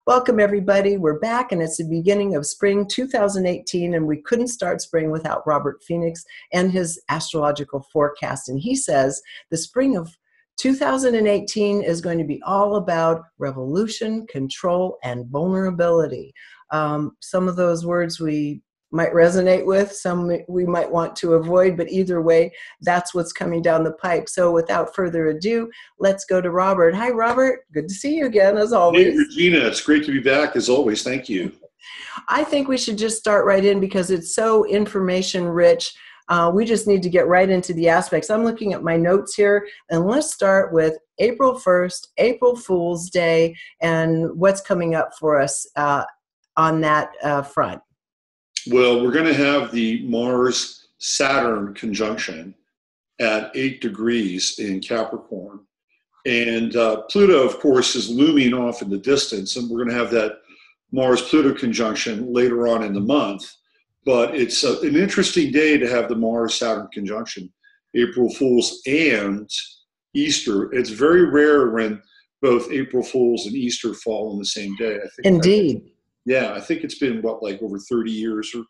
Welcome, everybody. We're back, and it's the beginning of spring 2018, and we couldn't start spring without Robert Phoenix and his astrological forecast. And he says the spring of 2018 is going to be all about revolution, control, and vulnerability. Some of those words we might resonate with, some we might want to avoid, but either way, that's what's coming down the pipe. So without further ado, let's go to Robert. Hi, Robert. Good to see you again, as always. Hey, Regina. It's great to be back, as always. Thank you. I think we should just start right in because it's so information rich. We just need to get right into the aspects. I'm looking at my notes here, and let's start with April 1st, April Fool's Day, and what's coming up for us on that front. Well, we're going to have the Mars-Saturn conjunction at 8 degrees in Capricorn. And Pluto, of course, is looming off in the distance, and we're going to have that Mars-Pluto conjunction later on in the month. But it's an interesting day to have the Mars-Saturn conjunction, April Fool's and Easter. It's very rare when both April Fool's and Easter fall on the same day. I think. Indeed. Yeah, I think it's been, like over 30 years or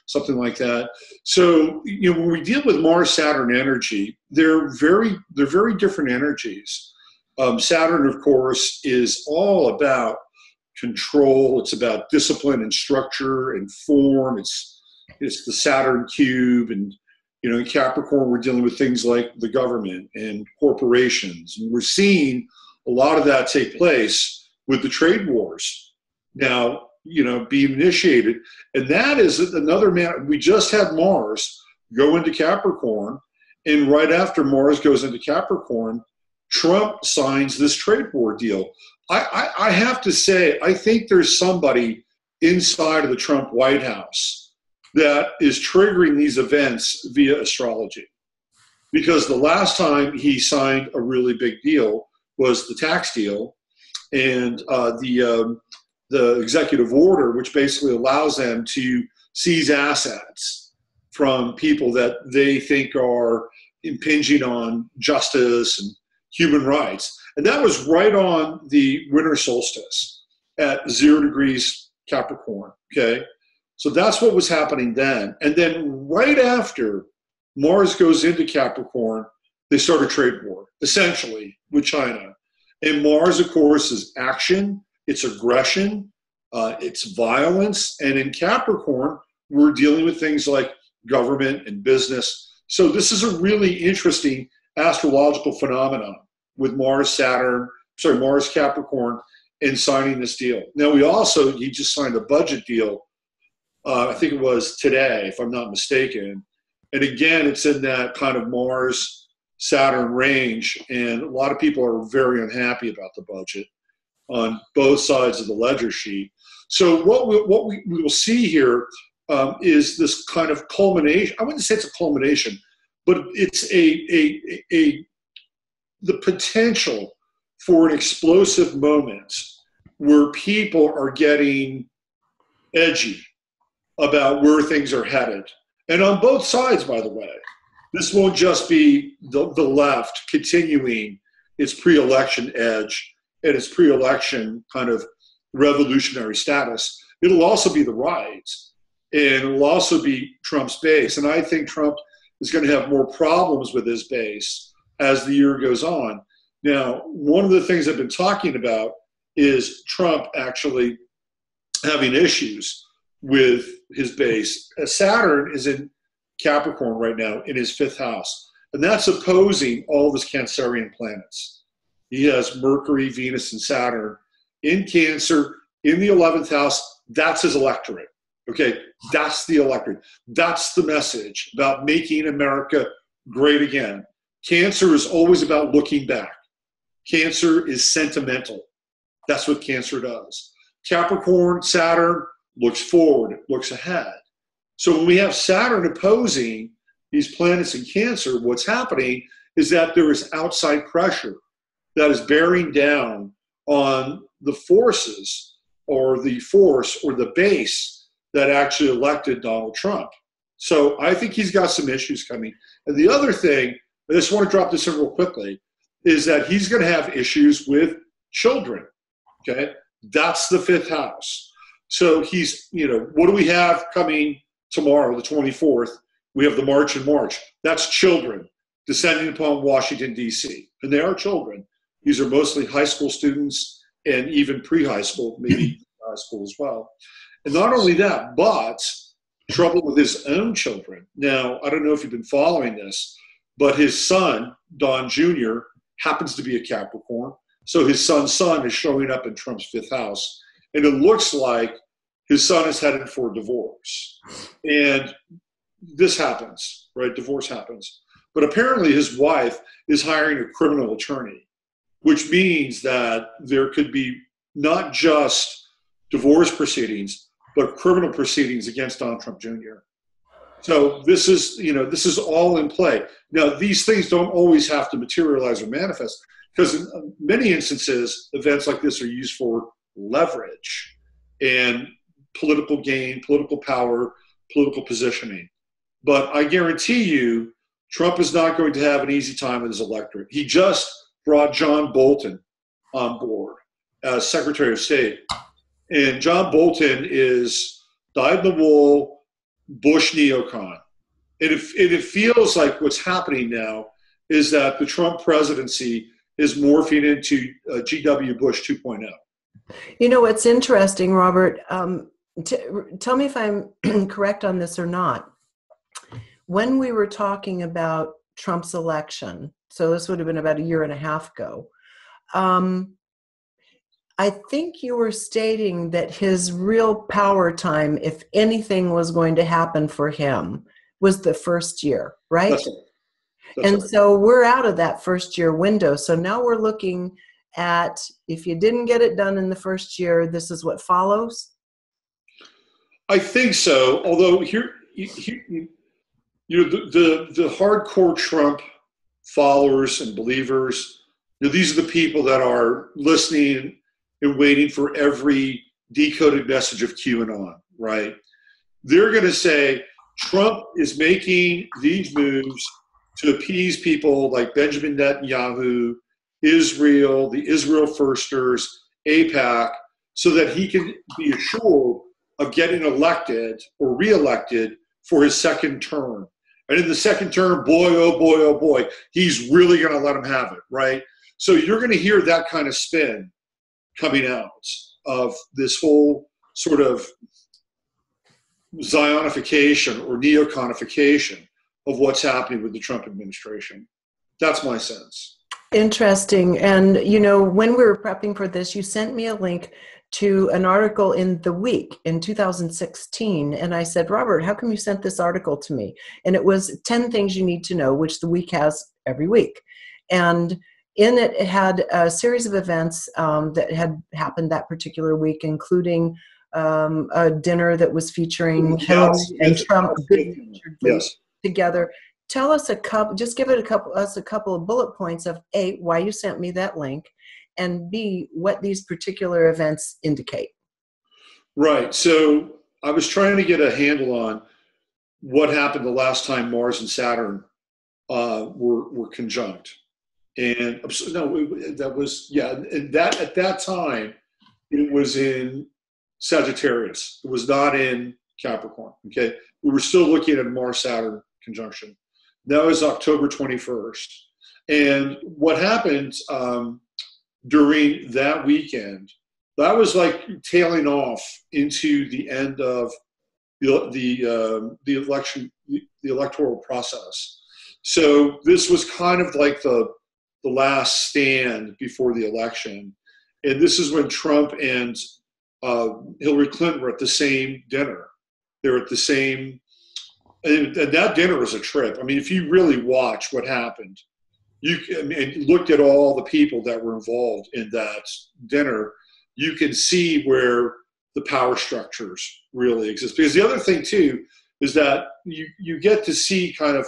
something like that. So, when we deal with Mars-Saturn energy, they're very different energies. Saturn, of course, is all about control. It's about discipline and structure and form. It's the Saturn cube. And, in Capricorn, we're dealing with things like the government and corporations. And we're seeing a lot of that take place with the trade wars now, being initiated. And that is another man. We just had Mars go into Capricorn. And right after Mars goes into Capricorn, Trump signs this trade war deal. I have to say, I think there's somebody inside of the Trump White House that is triggering these events via astrology. Because the last time he signed a really big deal was the tax deal and the executive order, which basically allows them to seize assets from people that they think are impinging on justice and human rights. And that was right on the winter solstice at 0 degrees Capricorn, okay? So that's what was happening then. And then right after Mars goes into Capricorn, they start a trade war, essentially, with China. And Mars, of course, is action, it's aggression, it's violence. And in Capricorn, we're dealing with things like government and business. So this is a really interesting astrological phenomenon with Mars Capricorn, and signing this deal. Now he just signed a budget deal, I think it was today, if I'm not mistaken. And again, it's in that kind of Mars Saturn range, and a lot of people are very unhappy about the budget on both sides of the ledger sheet. So what we will see here is this kind of culmination. I wouldn't say it's a culmination, but it's the potential for an explosive moment where people are getting edgy about where things are headed. And on both sides, by the way. This won't just be the left continuing its pre-election edge and its pre-election kind of revolutionary status. It'll also be the right, and it'll also be Trump's base. And I think Trump is going to have more problems with his base as the year goes on. Now, one of the things I've been talking about is Trump actually having issues with his base. Saturn is in Capricorn right now in his 5th house, and that's opposing all of his Cancerian planets. He has Mercury, Venus, and Saturn in Cancer in the 11th house. That's his electorate. Okay, that's the electorate. That's the message about making America great again. Cancer is always about looking back. Cancer is sentimental. That's what Cancer does. Capricorn, Saturn looks forward, looks ahead. So when we have Saturn opposing these planets in Cancer, what's happening is that there is outside pressure that is bearing down on the forces or the force or the base that actually elected Donald Trump. So I think he's got some issues coming. And the other thing, I just want to drop this in real quickly, is that he's going to have issues with children, okay? That's the fifth house. So he's, what do we have coming tomorrow, the 24th? We have the March in March. That's children descending upon Washington, D.C. And they are children. These are mostly high school students and even pre-high school, maybe high school as well. And not only that, but trouble with his own children. Now, I don't know if you've been following this, but his son, Don Jr., happens to be a Capricorn. So his son's son is showing up in Trump's fifth house. And it looks like his son is headed for divorce. And this happens, right? Divorce happens. But apparently his wife is hiring a criminal attorney, which means that there could be not just divorce proceedings, but criminal proceedings against Donald Trump Jr. So this is all in play. Now, these things don't always have to materialize or manifest, because in many instances, events like this are used for leverage and political gain, political power, political positioning. But I guarantee you, Trump is not going to have an easy time with his electorate. He just brought John Bolton on board as Secretary of State. And John Bolton is dyed-in-the-wool Bush neocon. And it feels like what's happening now is that the Trump presidency is morphing into G.W. Bush 2.0. It's interesting, Robert. Tell me if I'm correct on this or not. When we were talking about Trump's election, so this would have been about a year and a half ago, I think you were stating that his real power time, if anything was going to happen for him, was the first year, right? That's right. So we're out of that first year window. So now we're looking at, if you didn't get it done in the first year, this is what follows? I think so. Although the hardcore Trump followers and believers, these are the people that are listening and waiting for every decoded message of QAnon, right? They're going to say Trump is making these moves to appease people like Benjamin Netanyahu, Israel, the Israel Firsters, AIPAC, so that he can be assured of getting elected or reelected for his second term. And in the second term, boy, oh boy, oh boy, he's really going to let him have it, right? So you're going to hear that kind of spin coming out of this whole sort of Zionification or neoconification of what's happening with the Trump administration. That's my sense. Interesting. And, when we were prepping for this, you sent me a link to an article in The Week in 2016. And I said, Robert, how come you sent this article to me? And it was 10 things you need to know, which The Week has every week. And in it, it had a series of events that had happened that particular week, including a dinner that was featuring Hillary and Trump together. Tell us just give us a couple of bullet points of A, why you sent me that link, and B, what these particular events indicate. Right. So I was trying to get a handle on what happened the last time Mars and Saturn were conjunct. And that was, and that at that time, it was in Sagittarius. It was not in Capricorn, okay? We were still looking at a Mars-Saturn conjunction. That was October 21st. And what happened during that weekend, that was like tailing off into the end of the election, the electoral process. So this was kind of like the last stand before the election. And this is when Trump and Hillary Clinton were at the same dinner. They were at the same, and that dinner was a trip. I mean, if you really watch what happened, and looked at all the people that were involved in that dinner, you can see where the power structures really exist. Because the other thing too is that you get to see kind of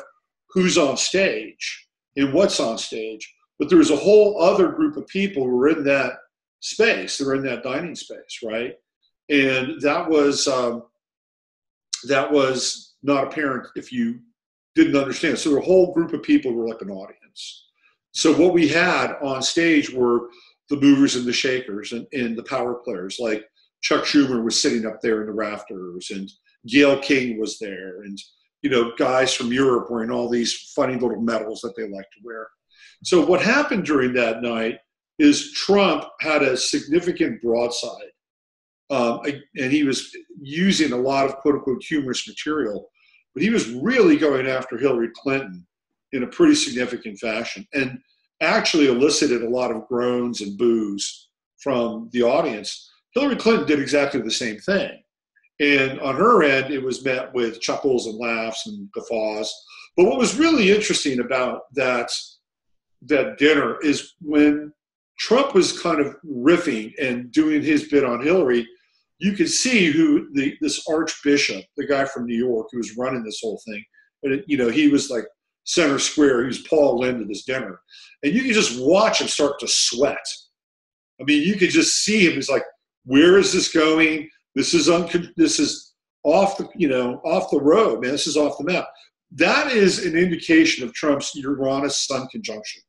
who's on stage and what's on stage. But there was a whole other group of people who were in that space. They were in that dining space, right? And that was not apparent if you didn't understand. So the whole group of people were like an audience. So what we had on stage were the movers and the shakers and the power players. Like Chuck Schumer was sitting up there in the rafters, and Gayle King was there, and guys from Europe wearing all these funny little medals that they like to wear. So what happened during that night is Trump had a significant broadside, and he was using a lot of quote-unquote humorous material, but he was really going after Hillary Clinton in a pretty significant fashion, and actually elicited a lot of groans and boos from the audience. Hillary Clinton did exactly the same thing. And on her end, it was met with chuckles and laughs and guffaws. But what was really interesting about that dinner is when Trump was kind of riffing and doing his bit on Hillary, you could see who this archbishop, the guy from New York who was running this whole thing, and he was like center square. He was Paul Lynde at this dinner. And you could just watch him start to sweat. I mean, you could just see him. He's like, where is this going? This is off the road, man. This is off the map. That is an indication of Trump's Uranus-Sun conjunction.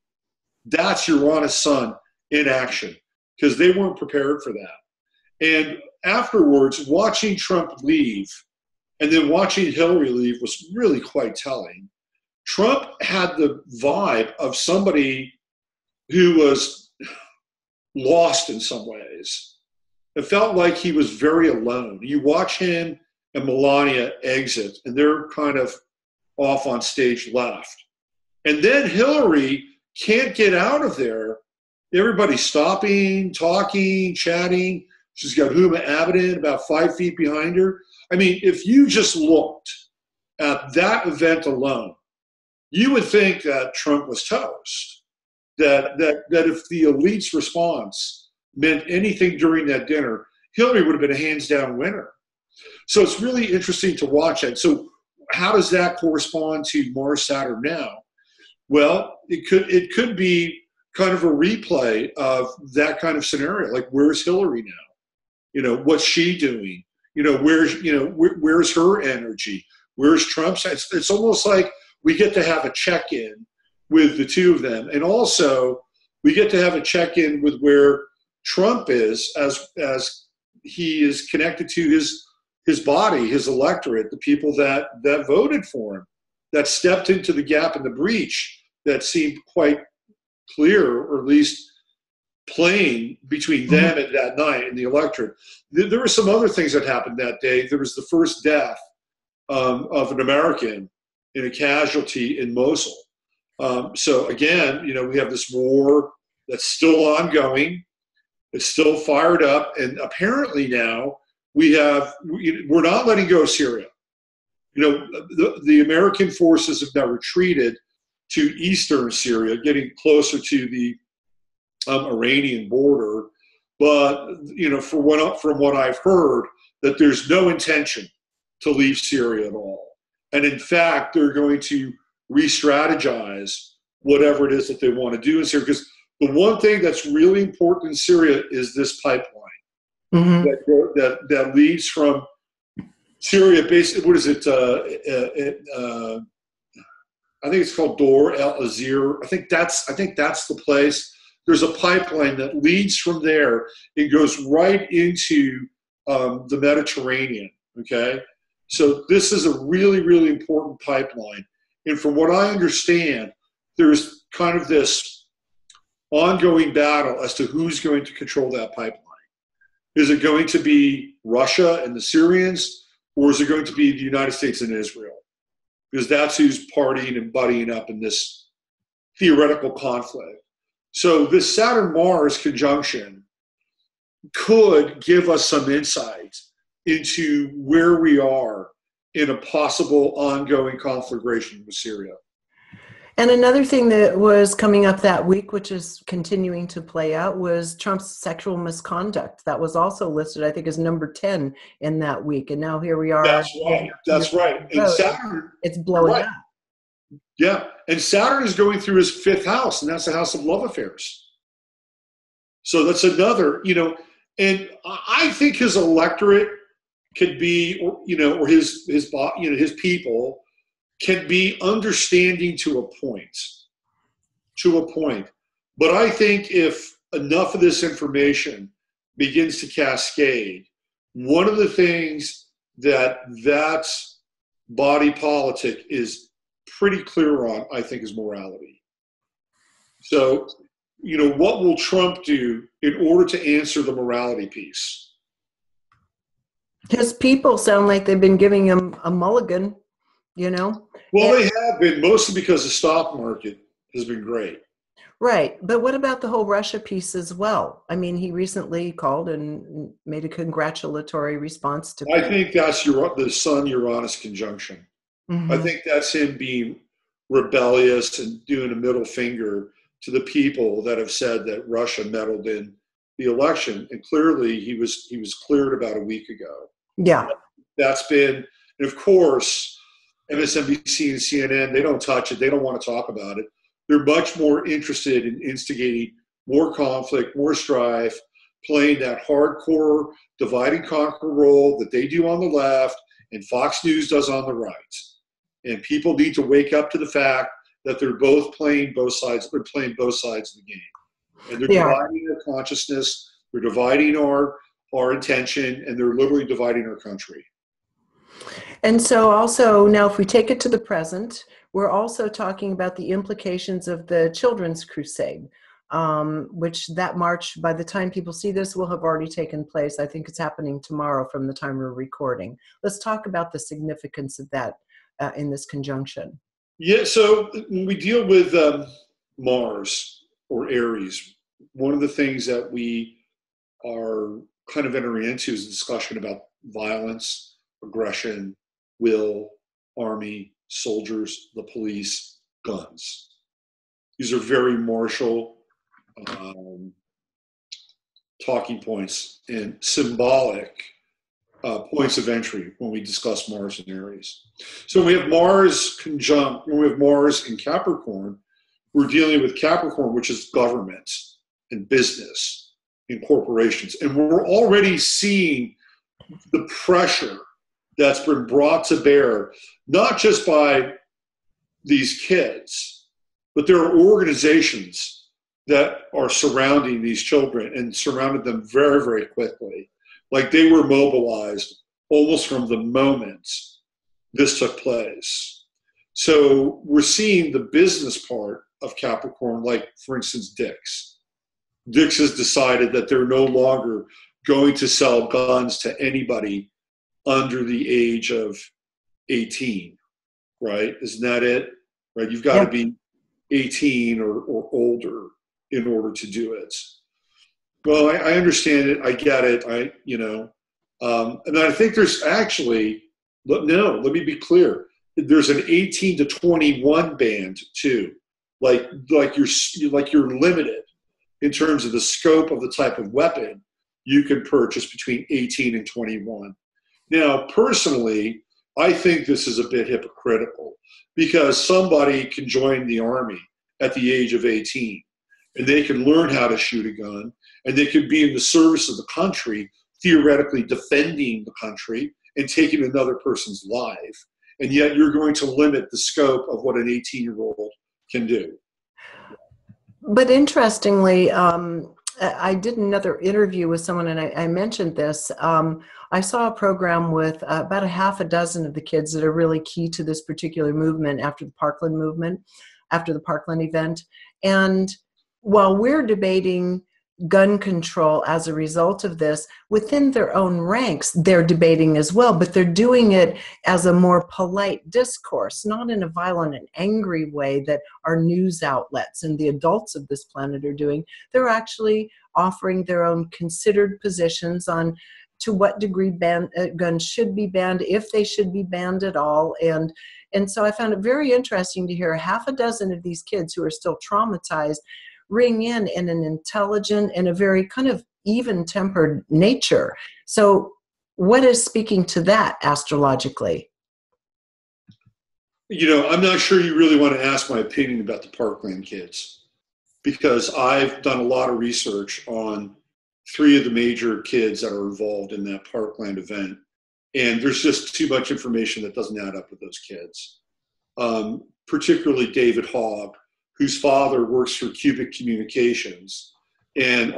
That's Uranus-Sun in action, because they weren't prepared for that. And afterwards, watching Trump leave and then watching Hillary leave was really quite telling. Trump had the vibe of somebody who was lost in some ways. It felt like he was very alone. You watch him and Melania exit, and they're kind of off on stage left. And then Hillary can't get out of there. Everybody's stopping, talking, chatting. She's got Huma Abedin about 5 feet behind her. I mean, if you just looked at that event alone, you would think that Trump was toast. That if the elite's response meant anything during that dinner, Hillary would have been a hands-down winner. So it's really interesting to watch it. So how does that correspond to Mars-Saturn now? Well, it could be kind of a replay of that kind of scenario. Like, where's Hillary now? What's she doing? Where's her energy? Where's Trump's? It's almost like we get to have a check-in with the two of them. And also, we get to have a check-in with where Trump is as he is connected to his body, his electorate, the people that voted for him, that stepped into the gap in the breach that seemed quite clear, or at least plain, between them and that night and the electorate. There were some other things that happened that day. There was the first death of an American in a casualty in Mosul. So again, we have this war that's still ongoing. It's still fired up, and apparently now we're not letting go of Syria. The American forces have now retreated to eastern Syria, getting closer to the Iranian border. But from what I've heard, that there's no intention to leave Syria at all, and in fact, they're going to re-strategize whatever it is that they want to do in Syria. Because the one thing that's really important in Syria is this pipeline that leads from Syria. Basically, what is it? I think it's called Dor El Azir. I think that's the place. There's a pipeline that leads from there. It goes right into the Mediterranean. Okay, so this is a really, really important pipeline. And from what I understand, there's kind of this ongoing battle as to who's going to control that pipeline. Is it going to be Russia and the Syrians, or is it going to be the United States and Israel? Because that's who's partying and buddying up in this theoretical conflict. So this Saturn-Mars conjunction could give us some insight into where we are in a possible ongoing conflagration with Syria. And another thing that was coming up that week, which is continuing to play out, was Trump's sexual misconduct. That was also listed, I think, as number 10 in that week. And now here we are. That's right. And Saturn, it's blowing up. Yeah. And Saturn is going through his 5th house, and that's the house of love affairs. So that's another, and I think his electorate could be, or his people can be understanding to a point. But I think if enough of this information begins to cascade, one of the things that body politic is pretty clear on, I think, is morality. So, what will Trump do in order to answer the morality piece? His people sound like they've been giving him a mulligan, Well, they have been, mostly because the stock market has been great. Right. But what about the whole Russia piece as well? I mean, he recently called and made a congratulatory response to. I think that's the Sun-Uranus conjunction. Mm-hmm. I think that's him being rebellious and doing a middle finger to the people that have said that Russia meddled in the election. And clearly he was cleared about a week ago. Yeah. That's been, and of course, MSNBC and CNN, they don't touch it. They don't want to talk about it. They're much more interested in instigating more conflict, more strife, playing that hardcore divide and conquer role that they do on the left and Fox News does on the right. And people need to wake up to the fact that they're both playing both sides. They're playing both sides of the game, and they're dividing our consciousness. They're dividing our attention, and they're literally dividing our country. And so also now if we take it to the present, we're also talking about the implications of the Children's Crusade, which that march, by the time people see this, will have already taken place. I think it's happening tomorrow from the time we're recording. Let's talk about the significance of that in this conjunction. Yeah, so when we deal with Mars or Aries, one of the things that we are kind of entering into is a discussion about violence, aggression, will, army, soldiers, the police, guns. These are very martial talking points and symbolic points of entry when we discuss Mars and Aries. So when we have Mars in Capricorn, we're dealing with Capricorn, which is government and business and corporations. And we're already seeing the pressure that's been brought to bear, not just by these kids, but there are organizations that are surrounding these children and surrounded them very, very quickly. Like they were mobilized almost from the moment this took place. So we're seeing the business part of Capricorn, like, for instance, Dick's. Dick's has decided that they're no longer going to sell guns to anybody under the age of 18, right? Isn't that it? Right? You've got to be 18 or older in order to do it. Well, I understand it. I get it. And I think there's actually, let me be clear. There's an 18 to 21 band too. Like you're limited in terms of the scope of the type of weapon you can purchase between 18 and 21. Now, personally, I think this is a bit hypocritical because somebody can join the Army at the age of 18 and they can learn how to shoot a gun and they could be in the service of the country, theoretically defending the country and taking another person's life. And yet you're going to limit the scope of what an 18-year-old can do. But interestingly, I did another interview with someone, and I mentioned this. I saw a program with about a half a dozen of the kids that are really key to this particular movement after the Parkland event. And while we're debating gun control as a result of this, within their own ranks, they're debating as well, but they're doing it as a more polite discourse, not in a violent and angry way that our news outlets and the adults of this planet are doing. They're actually offering their own considered positions on to what degree guns should be banned, if they should be banned at all. And so I found it very interesting to hear half a dozen of these kids who are still traumatized ring in an intelligent and a very kind of even-tempered nature. So what is speaking to that astrologically? I'm not sure you really want to ask my opinion about the Parkland kids because I've done a lot of research on 3 of the major kids that are involved in that Parkland event. And there's just too much information that doesn't add up with those kids. Particularly David Hogg, whose father works for Cubic Communications. and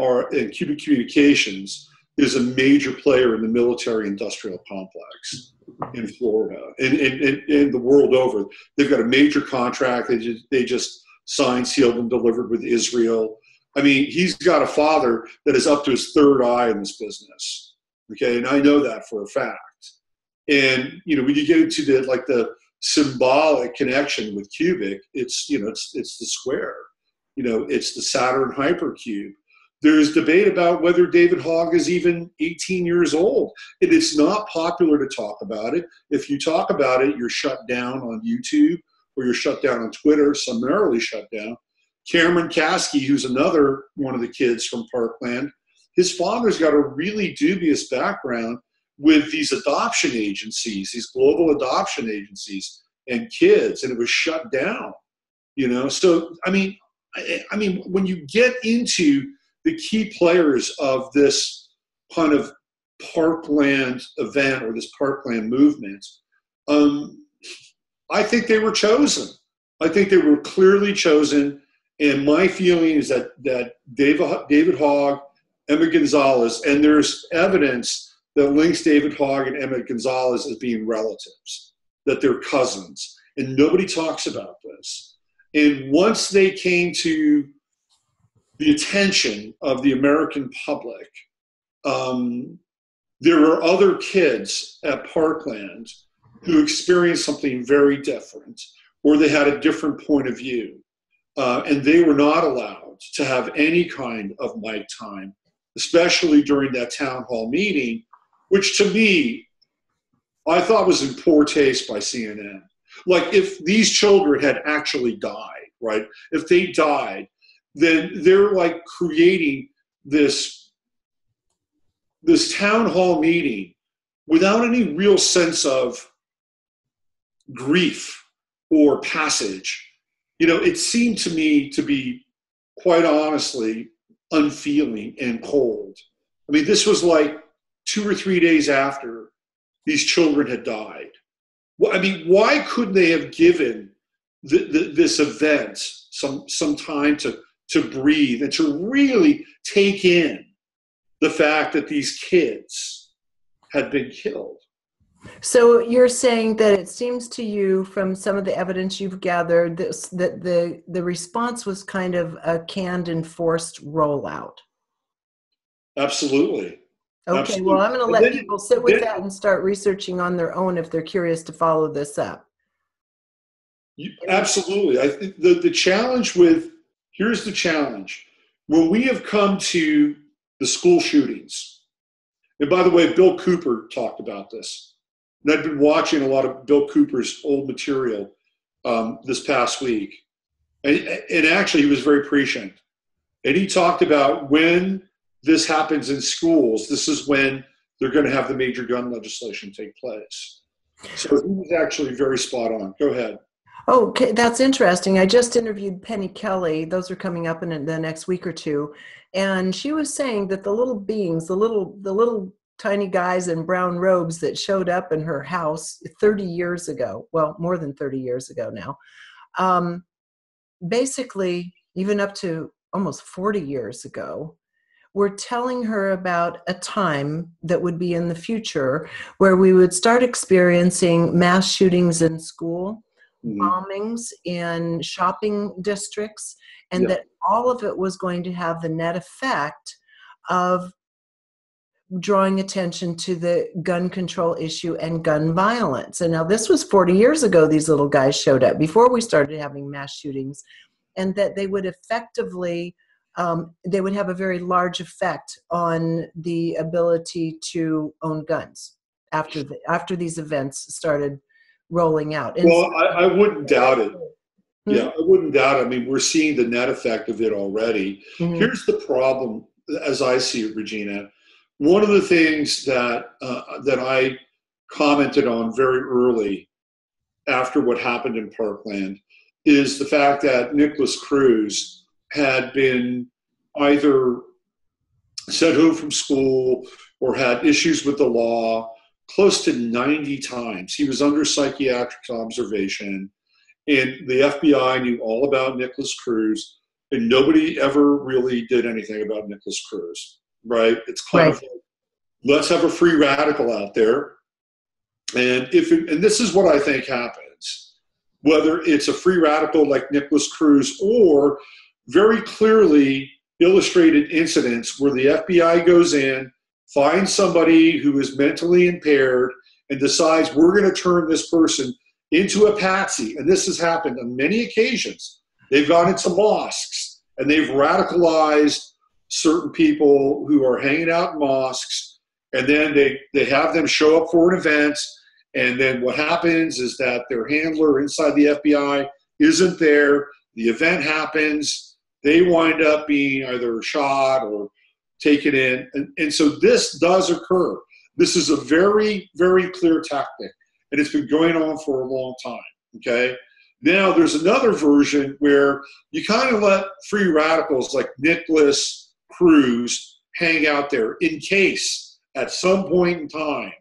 Cubic Communications is a major player in the military-industrial complex in Florida and the world over. They've got a major contract. They just signed, sealed, and delivered with Israel. I mean, he's got a father that is up to his third eye in this business. Okay, and I know that for a fact. And when you get into the symbolic connection with cubic, it's the square. It's the Saturn hypercube. There's debate about whether David Hogg is even 18 years old. It's not popular to talk about it. If you talk about it, you're shut down on YouTube, or you're shut down on Twitter, summarily shut down. Cameron Kasky, who's another one of the kids from Parkland, his father's got a really dubious background with these adoption agencies, these global adoption agencies and kids, and it was shut down. So I mean, when you get into the key players of this kind of Parkland event or this Parkland movement, I think they were chosen. I think they were clearly chosen. And my feeling is that David Hogg, Emma Gonzalez, and there's evidence that links David Hogg and Emma Gonzalez as being relatives, that they're cousins. And nobody talks about this. And once they came to the attention of the American public, there were other kids at Parkland who experienced something very different, or they had a different point of view. And they were not allowed to have any kind of mic time, especially during that town hall meeting, which to me, I thought was in poor taste by CNN. Like, if these children had actually died, right? If they died, then they're like creating this town hall meeting without any real sense of grief or passage. It seemed to me to be, quite honestly, unfeeling and cold. I mean, this was like 2 or 3 days after these children had died. Well, I mean, why couldn't they have given this event some time to breathe and to really take in the fact that these kids had been killed? So you're saying that it seems to you, from some of the evidence you've gathered, that the response was kind of a canned and forced rollout. Absolutely. Okay, Absolutely. well, I'm going to let people sit with that and start researching on their own if they're curious to follow this up. Absolutely. I think the challenge here's the challenge. When we have come to the school shootings, and by the way, Bill Cooper talked about this. And I've been watching a lot of Bill Cooper's old material this past week. And actually, he was very prescient. And he talked about when this happens in schools, this is when they're going to have the major gun legislation take place. So he was actually very spot on. Go ahead. Oh, okay, that's interesting. I just interviewed Penny Kelly. Those are coming up in the next week or two. And she was saying that the little beings, the little tiny guys in brown robes that showed up in her house 30 years ago, well, more than 30 years ago now, basically, even up to almost 40 years ago, were telling her about a time that would be in the future where we would start experiencing mass shootings in school, bombings in shopping districts, and that all of it was going to have the net effect of drawing attention to the gun control issue and gun violence. And now this was 40 years ago, these little guys showed up, before we started having mass shootings, and that they would effectively, they would have a very large effect on the ability to own guns after these events started rolling out. And well, I wouldn't doubt it. Yeah, I wouldn't doubt it. I mean, we're seeing the net effect of it already. Here's the problem, as I see it, Regina. One of the things that I commented on very early after what happened in Parkland is the fact that Nicholas Cruz had been either sent home from school or had issues with the law close to 90 times. He was under psychiatric observation, and the FBI knew all about Nicholas Cruz. and nobody ever really did anything about Nicholas Cruz, right? It's kind of like, let's have a free radical out there. And and this is what I think happens, whether it's a free radical like Nicholas Cruz or very clearly illustrated incidents where the FBI goes in, finds somebody who is mentally impaired, and decides we're going to turn this person into a patsy. And this has happened on many occasions. They've gone into mosques and they've radicalized certain people who are hanging out in mosques, and then they have them show up for an event, and then what happens is that their handler inside the FBI isn't there. The event happens. They wind up being either shot or taken in. And so this does occur. This is a very, very clear tactic, and it's been going on for a long time, okay? Now, there's another version where you kind of let free radicals like Nicholas Cruz hang out there in case at some point in time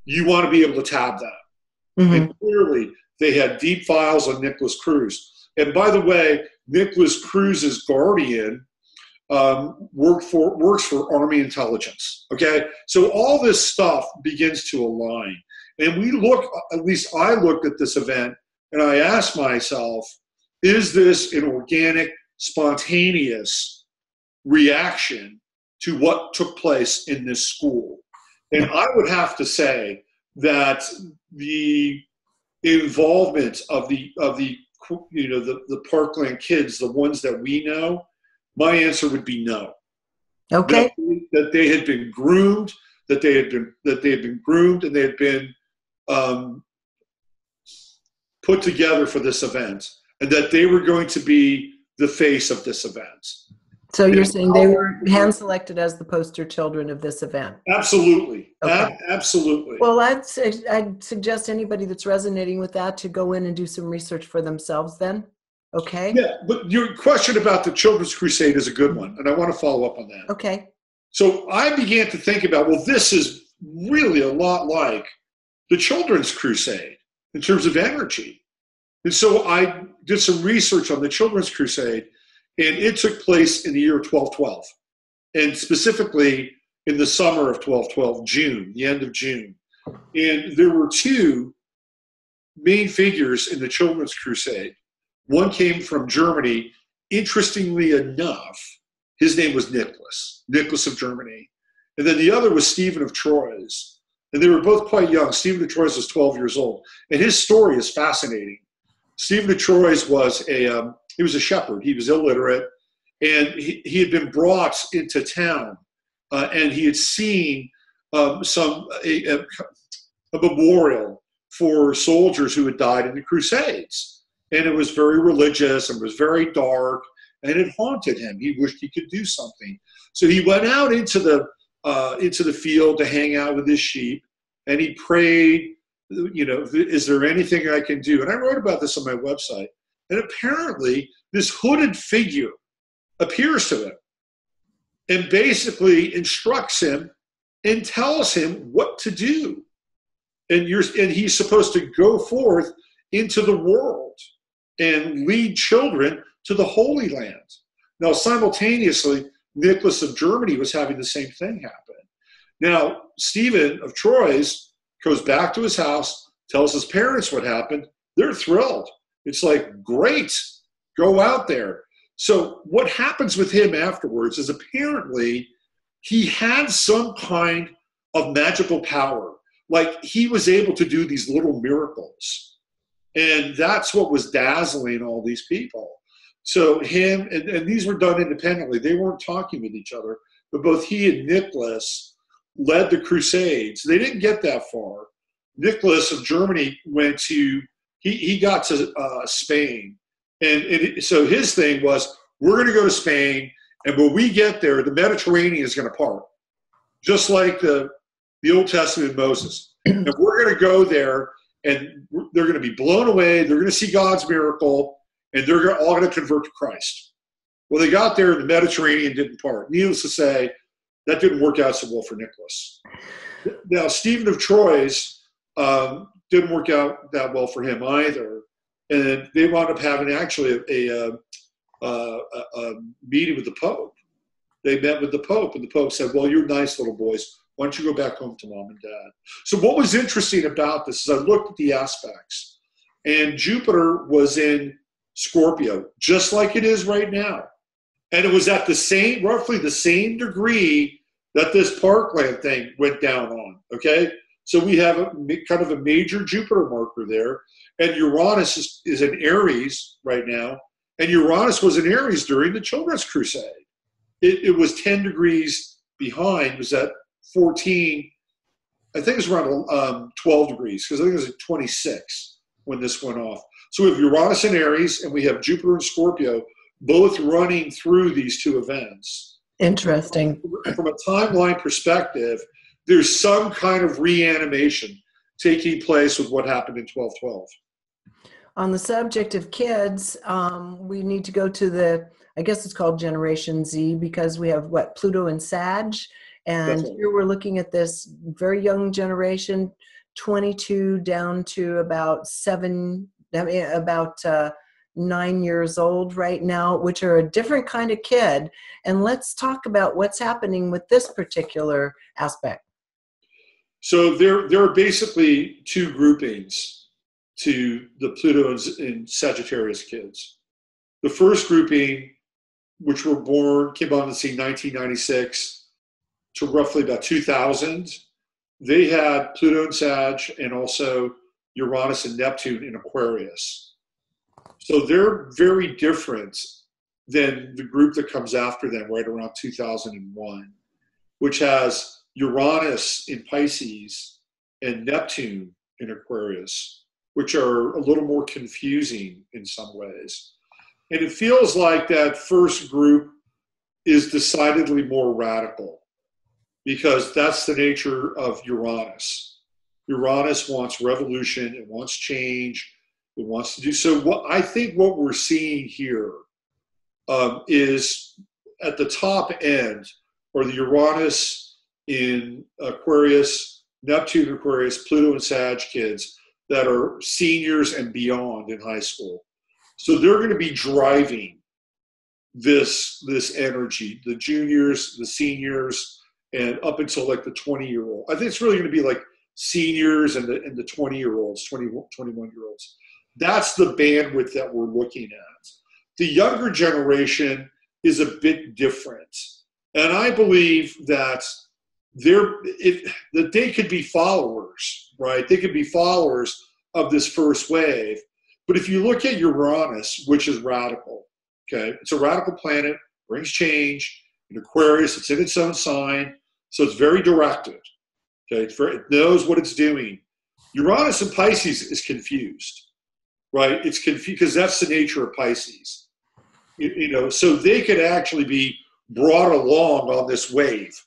you want to be able to tab them. Mm-hmm. And clearly, they had deep files on Nicholas Cruz. And by the way, Nicholas Cruz's guardian works for Army intelligence. Okay, so all this stuff begins to align, and we look. At least I looked at this event, and I asked myself, is this an organic, spontaneous reaction to what took place in this school? And I would have to say that the involvement of the Parkland kids, the ones that we know, my answer would be no. Okay. That they had been groomed, and they had been put together for this event, and that they were going to be the face of this event. So you're saying they were hand-selected as the poster children of this event? Absolutely. Okay. Absolutely. Well, I'd suggest anybody that's resonating with that to go in and do some research for themselves then. Okay? Yeah, but your question about the Children's Crusade is a good one, and I want to follow up on that. Okay. So I began to think about, well, this is really a lot like the Children's Crusade in terms of energy. And so I did some research on the Children's Crusade, and it took place in the year 1212, and specifically in the summer of 1212, June, the end of June. And there were two main figures in the Children's Crusade. One came from Germany. Interestingly enough, his name was Nicholas of Germany. And then the other was Stephen of Troyes. And they were both quite young. Stephen of Troyes was 12 years old. And his story is fascinating. Stephen of Troyes was he was a shepherd. He was illiterate, and he had been brought into town, and he had seen a memorial for soldiers who had died in the Crusades, and it was very religious and was very dark, and it haunted him. He wished he could do something, so he went out into the field to hang out with his sheep, and he prayed. Is there anything I can do? And I wrote about this on my website. And apparently, this hooded figure appears to him and basically instructs him and tells him what to do. And he's supposed to go forth into the world and lead children to the Holy Land. Now, simultaneously, Nicholas of Germany was having the same thing happen. Now, Stephen of Troyes goes back to his house, tells his parents what happened. They're thrilled. It's like, great, go out there. So what happens with him afterwards is apparently he had some kind of magical power. Like he was able to do these little miracles. And that's what was dazzling all these people. So him, and these were done independently. They weren't talking with each other. But both he and Nicholas led the Crusades. They didn't get that far. Nicholas of Germany went to He got to Spain, and so his thing was, we're going to go to Spain, and when we get there, the Mediterranean is going to part, just like the Old Testament Moses. And we're going to go there, and they're going to be blown away. They're going to see God's miracle, and they're all going to convert to Christ. Well, they got there, and the Mediterranean didn't part. Needless to say, that didn't work out so well for Nicholas. Now, Stephen of Troyes didn't work out that well for him either. And they wound up having actually a meeting with the Pope. They met with the Pope, and the Pope said, well, you're nice little boys. Why don't you go back home to mom and dad? So what was interesting about this is I looked at the aspects, and Jupiter was in Scorpio, just like it is right now. And it was at roughly the same degree that this Parkland thing went down on, okay? So we have kind of a major Jupiter marker there, and Uranus is in Aries right now, and Uranus was in Aries during the Children's Crusade. It was 10 degrees behind, it was at 14, I think it was around 12 degrees, because I think it was at 26 when this went off. So we have Uranus in Aries, and we have Jupiter and Scorpio, both running through these two events. Interesting. From a timeline perspective, there's some kind of reanimation taking place with what happened in 1212. On the subject of kids, we need to go to I guess it's called Generation Z, because we have Pluto and Sag. And here we're looking at this very young generation, 22 down to about 9 years old right now, which are a different kind of kid. And let's talk about what's happening with this particular aspect. So there are basically two groupings to the Pluto and Sagittarius kids. The first grouping, which came on the scene 1996 to roughly about 2000, they had Pluto and Sag and also Uranus and Neptune in Aquarius. So they're very different than the group that comes after them right around 2001, which has Uranus in Pisces and Neptune in Aquarius, which are a little more confusing in some ways. And it feels like that first group is decidedly more radical, because that's the nature of Uranus. Uranus wants revolution, it wants change, it wants to do so. I think what we're seeing here is at the top end, or the Uranus in Aquarius, Neptune in Aquarius, Pluto and Sag kids that are seniors and beyond in high school. So they're going to be driving this energy, the juniors, the seniors, and up until like the 20-year-old. I think it's really going to be like seniors and the 20-year-olds, 21-year-olds. That's the bandwidth that we're looking at. The younger generation is a bit different. And I believe that they could be followers, right? They could be followers of this first wave. But if you look at Uranus, which is radical, okay? It's a radical planet, brings change. In Aquarius, it's in its own sign, so it's very directed, okay? It knows what it's doing. Uranus in Pisces is confused, right? It's confused because that's the nature of Pisces. So they could actually be brought along on this wave,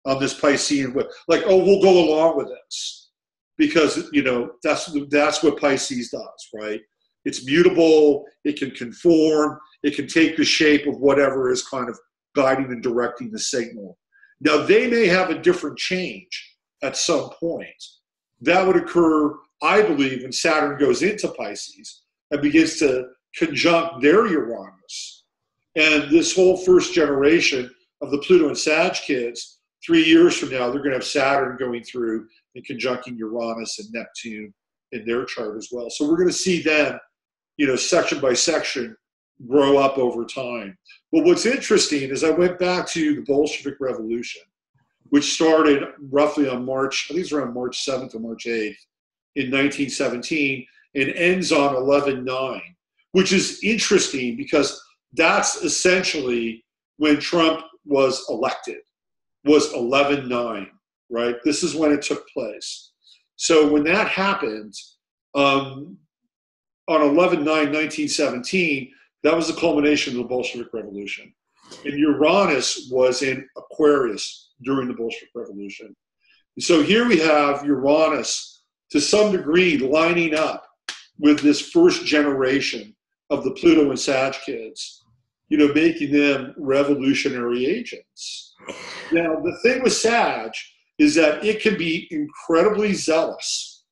on this Piscean wave. Like, oh, we'll go along with this because, that's what Pisces does, right? It's mutable, it can conform, it can take the shape of whatever is kind of guiding and directing the signal. Now, they may have a different change at some point. That would occur, I believe, when Saturn goes into Pisces and begins to conjunct their Uranus. And this whole first generation of the Pluto and Sag kids, 3 years from now, they're going to have Saturn going through and conjuncting Uranus and Neptune in their chart as well. So we're going to see them, section by section, grow up over time. But what's interesting is I went back to the Bolshevik Revolution, which started roughly on March 7th or March 8th in 1917 and ends on 11/9, which is interesting because that's essentially when Trump was elected, was 11/9, right? This is when it took place. So when that happened, on 11/9/1917, that was the culmination of the Bolshevik Revolution. And Uranus was in Aquarius during the Bolshevik Revolution. And so here we have Uranus, to some degree, lining up with this first generation of the Pluto and Sag kids, making them revolutionary agents. Now, the thing with Sag is that it can be incredibly zealous.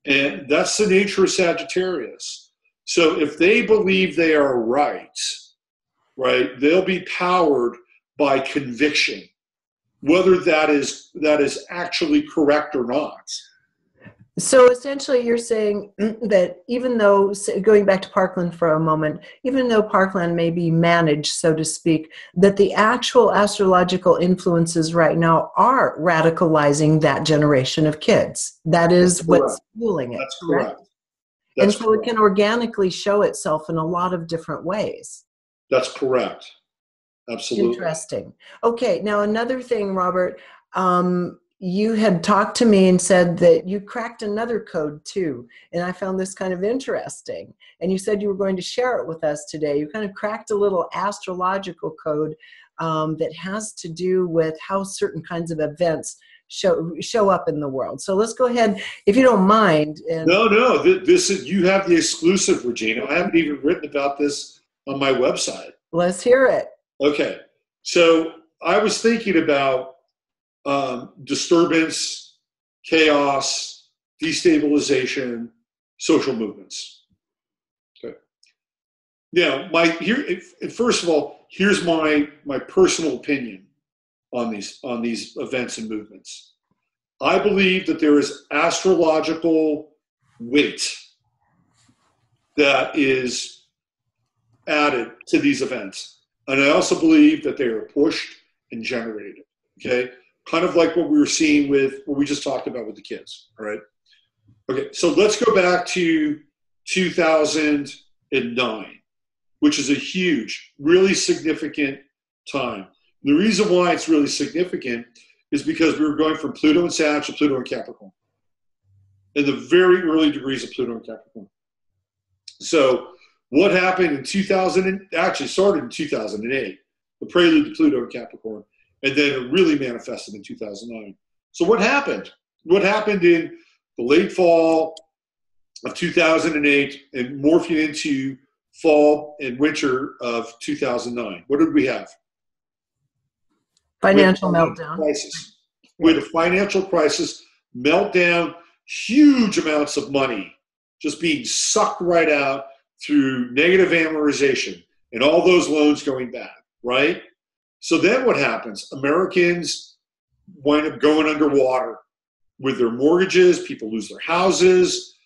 And that's the nature of Sagittarius. So if they believe they are right, right? They'll be powered by conviction, whether that is actually correct or not. So essentially you're saying that even though, going back to Parkland for a moment, even though Parkland may be managed, so to speak, that the actual astrological influences right now are radicalizing that generation of kids. That is what's fueling it. That's correct. And so it can organically show itself in a lot of different ways. That's correct. Absolutely. Interesting. Okay, now another thing, Robert, you had talked to me and said that you cracked another code too, and I found this kind of interesting. And you said you were going to share it with us today. You kind of cracked a little astrological code that has to do with how certain kinds of events show up in the world. So let's go ahead, if you don't mind. No, this is, you have the exclusive, Regina. I haven't even written about this on my website. Let's hear it. Okay, so I was thinking about disturbance, chaos, destabilization, social movements. Okay. Now, first of all, here's my personal opinion on these events and movements. I believe that there is astrological weight that is added to these events. And I also believe that they are pushed and generated, okay? Kind of like what we were seeing with what we just talked about with the kids, all right? Okay, so let's go back to 2009, which is a huge, really significant time. The reason why it's really significant is because we were going from Pluto and Sag to Pluto and Capricorn, in the very early degrees of Pluto and Capricorn. So what happened in started in 2008, the prelude to Pluto and Capricorn, and then it really manifested in 2009. So what happened? What happened in the late fall of 2008 and morphing into fall and winter of 2009? What did we have? Financial meltdown. Crisis. We had a financial crisis, meltdown, huge amounts of money just being sucked right out through negative amortization and all those loans going bad, right? So then what happens? Americans wind up going underwater with their mortgages. People lose their houses.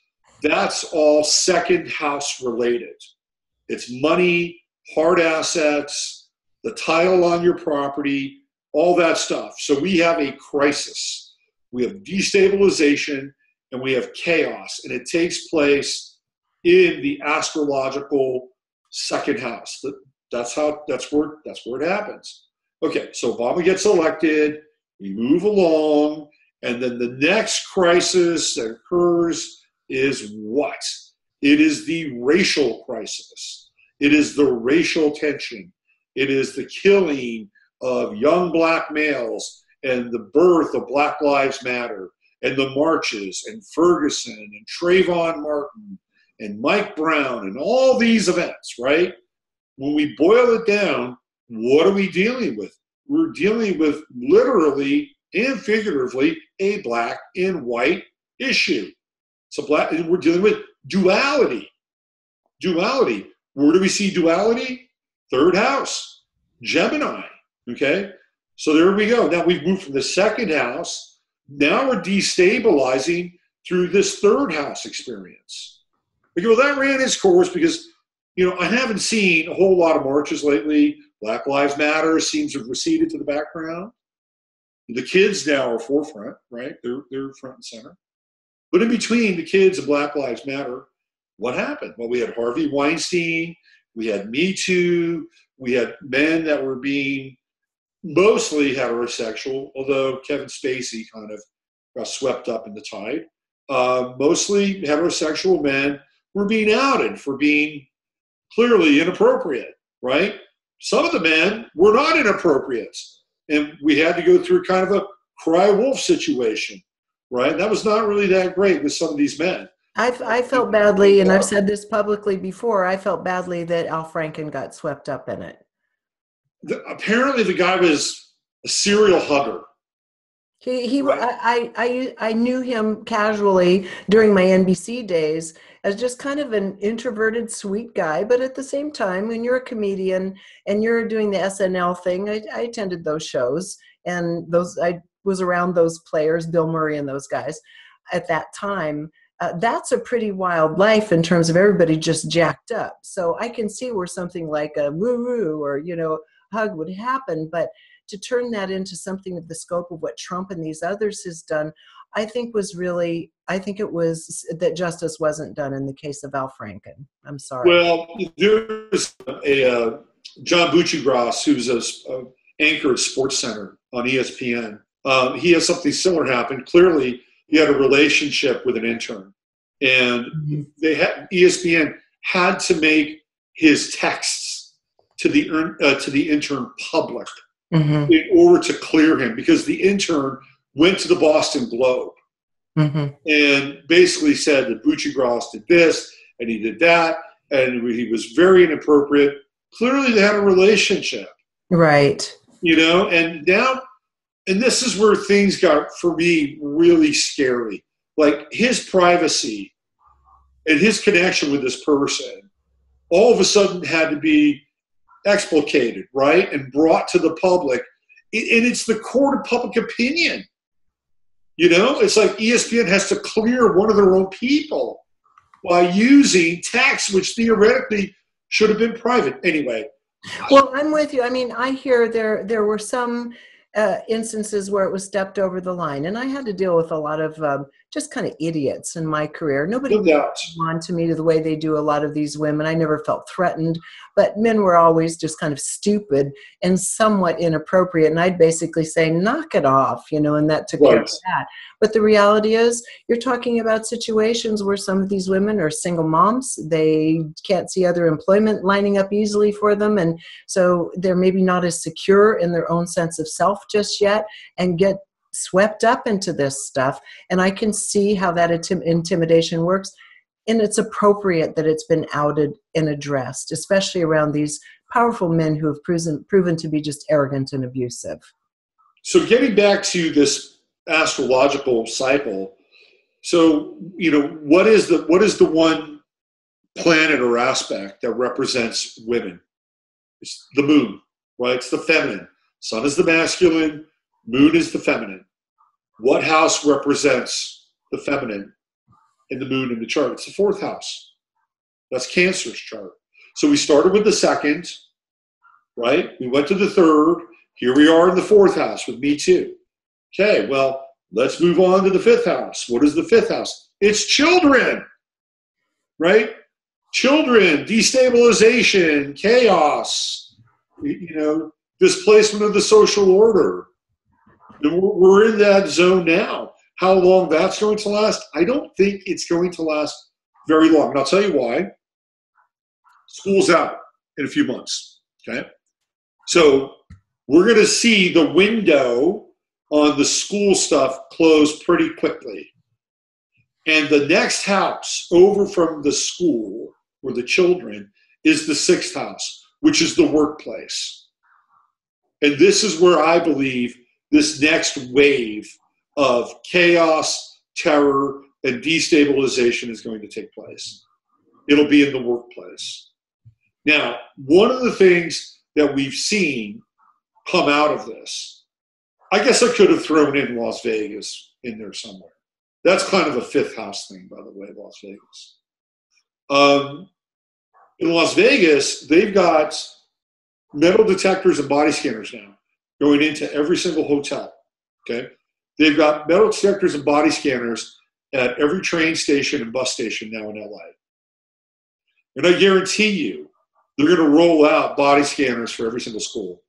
That's all second house related. It's money, hard assets, the title on your property, all that stuff. So we have a crisis. We have destabilization and we have chaos, and it takes place in the astrological second house. That's where it happens. Okay, so Obama gets elected, we move along, and then the next crisis that occurs is what? It is the racial crisis. It is the racial tension. It is the killing of young black males and the birth of Black Lives Matter and the marches and Ferguson and Trayvon Martin and Mike Brown and all these events, right? When we boil it down, what are we dealing with? We're dealing with literally and figuratively a black and white issue. We're dealing with duality. Duality. Where do we see duality? Third house, Gemini. Okay? So there we go. Now we've moved from the second house. Now we're destabilizing through this third house experience. Okay, well, that ran its course because, I haven't seen a whole lot of marches lately. Black Lives Matter seems to have receded to the background. The kids now are forefront, right? They're front and center. But in between the kids and Black Lives Matter, what happened? Well, we had Harvey Weinstein, we had Me Too, we had men that were being mostly heterosexual, although Kevin Spacey kind of got swept up in the tide. Mostly heterosexual men were being outed for being clearly inappropriate, right? Some of the men were not inappropriate. And we had to go through kind of a cry wolf situation, right? That was not really that great with some of these men. I felt badly, and I've said this publicly before, I felt badly that Al Franken got swept up in it. Apparently the guy was a serial hugger. I knew him casually during my NBC days, as just kind of an introverted, sweet guy. But at the same time, when you're a comedian and you're doing the SNL thing, I attended those shows, and I was around those players, Bill Murray and those guys at that time. That's a pretty wild life in terms of everybody just jacked up. So I can see where something like a woo-woo or, hug would happen. But to turn that into something of the scope of what Trump and these others has done, I think it was that justice wasn't done in the case of Al Franken. I'm sorry. Well, there's a John Buccigross, who's an anchor at SportsCenter on ESPN. He has something similar happen. Clearly, he had a relationship with an intern, and ESPN had to make his texts to the intern public in order to clear him, because the intern went to the Boston Globe and basically said that Buccigross did this and he did that, and he was very inappropriate. Clearly, they had a relationship, right? And this is where things got, for me, really scary. Like, his privacy and his connection with this person all of a sudden had to be explicated, right? And brought to the public. And it's the court of public opinion. It's like ESPN has to clear one of their own people by using text which theoretically should have been private. Anyway. Well, I'm with you. I mean, I hear there were some instances where it was stepped over the line, and I had to deal with a lot of just kind of idiots in my career. Nobody on to me the way they do a lot of these women. I never felt threatened, but men were always just kind of stupid and somewhat inappropriate, and I'd basically say, knock it off, and that took care of that. But the reality is, you're talking about situations where some of these women are single moms. They can't see other employment lining up easily for them, and so they're maybe not as secure in their own sense of self just yet, and get swept up into this stuff. And I can see how that intimidation works, and it's appropriate that it's been outed and addressed, especially around these powerful men who have proven to be just arrogant and abusive. So getting back to this astrological cycle, so what is the one planet or aspect that represents women? It's the moon, right? It's the feminine. Sun is the masculine, moon is the feminine. What house represents the feminine in the moon in the chart? It's the fourth house. That's Cancer's chart. So we started with the second, right? We went to the third. Here we are in the fourth house with me too. Okay, well, let's move on to the fifth house. What is the fifth house? It's children, right? Children, destabilization, chaos, displacement of the social order. We're in that zone now. How long that's going to last? I don't think it's going to last very long. And I'll tell you why. School's out in a few months, okay? So we're going to see the window on the school stuff close pretty quickly. And the next house over from the school or the children is the sixth house, which is the workplace. And this is where I believe this next wave of chaos, terror, and destabilization is going to take place. It'll be in the workplace. Now, one of the things that we've seen come out of this, I guess I could have thrown in Las Vegas in there somewhere. That's kind of a fifth house thing, by the way, Las Vegas. In Las Vegas, they've got metal detectors and body scanners now going into every single hotel, okay? They've got metal detectors and body scanners at every train station and bus station now in LA. And I guarantee you, they're going to roll out body scanners for every single school.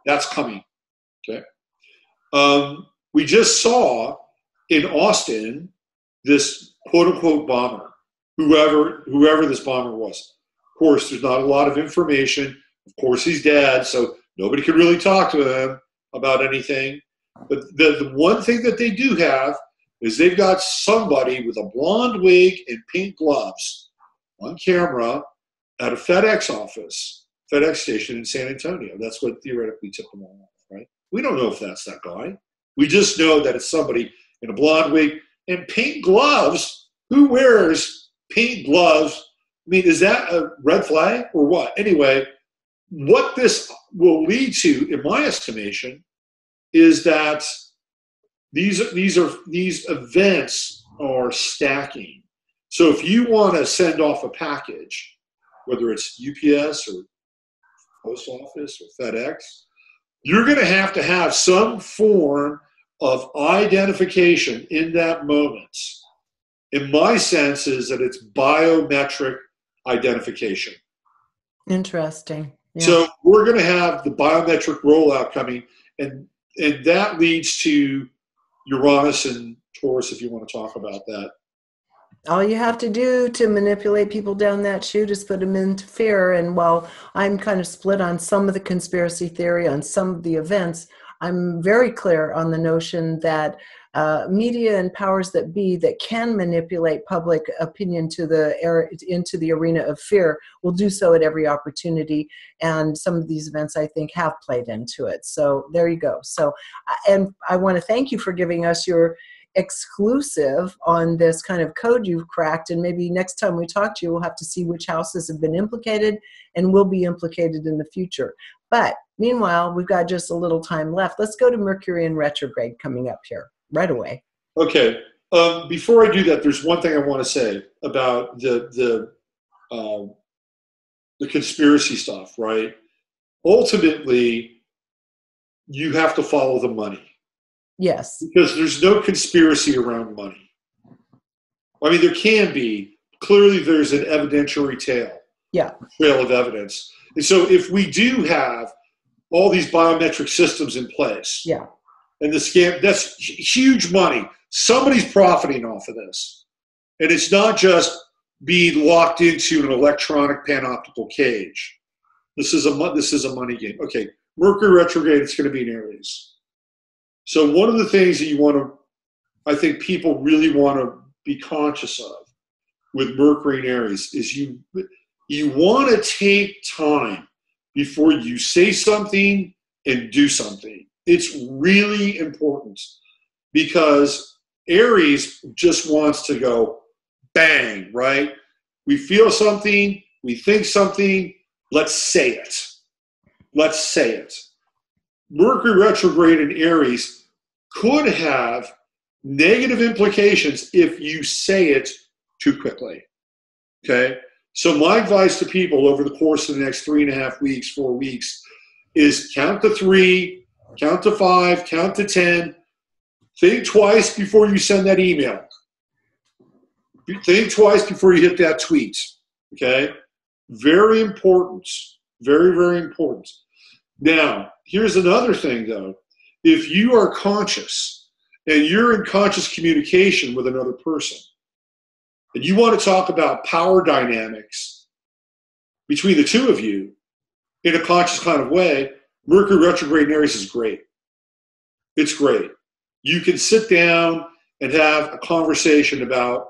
That's coming, okay? We just saw in Austin this quote-unquote bomber, whoever this bomber was. Of course, there's not a lot of information. Of course, he's dead, so nobody could really talk to him about anything. But the one thing that they do have is they've got somebody with a blonde wig and pink gloves on camera at a FedEx office, FedEx station in San Antonio. That's what theoretically tipped them all off, right? We don't know if that's that guy. We just know that it's somebody in a blonde wig and pink gloves. Who wears paint gloves. I mean, is that a red flag or what? Anyway, what this will lead to, in my estimation, is that these events are stacking. So if you want to send off a package, whether it's UPS or post office or FedEx, you're going to have some form of identification in that moment. In my sense is that it's biometric identification. Interesting. Yeah. So we're going to have the biometric rollout coming, and that leads to Uranus and Taurus, if you want to talk about that. All you have to do to manipulate people down that chute is put them into fear. And while I'm kind of split on some of the conspiracy theory, on some of the events, I'm very clear on the notion that media and powers that be that can manipulate public opinion into the arena of fear will do so at every opportunity. And some of these events, I think, have played into it. So there you go. So, and I want to thank you for giving us your exclusive on this kind of code you've cracked, and maybe next time we talk to you we'll have to see which houses have been implicated and will be implicated in the future. But meanwhile, we've got just a little time left. Let's go to Mercury in retrograde coming up here right away. Okay, before I do that, there's one thing I want to say about the conspiracy stuff, right? Ultimately, you have to follow the money. Yes. Because there's no conspiracy around money. I mean, there can be. Clearly, there's an evidentiary trail of evidence. And so if we do have all these biometric systems in place, and the scam, that's huge money. Somebody's profiting off of this. And it's not just being locked into an electronic panoptical cage. This is a money game. Okay, Mercury retrograde, it's going to be in Aries. So one of the things that I think people really want to be conscious of with Mercury and Aries is you want to take time before you say something and do something. It's really important because Aries just wants to go bang, right? We feel something, we think something, let's say it. Let's say it. Mercury retrograde in Aries could have negative implications if you say it too quickly. Okay? So my advice to people over the course of the next 3.5 weeks, 4 weeks, is count to 3, count to 5, count to 10. Think twice before you send that email. Think twice before you hit that tweet. Okay? Very important. Very, very important. Now, here's another thing, though. If you are conscious and you're in conscious communication with another person, and you want to talk about power dynamics between the two of you in a conscious kind of way, Mercury retrograde in Aries is great. It's great. You can sit down and have a conversation about,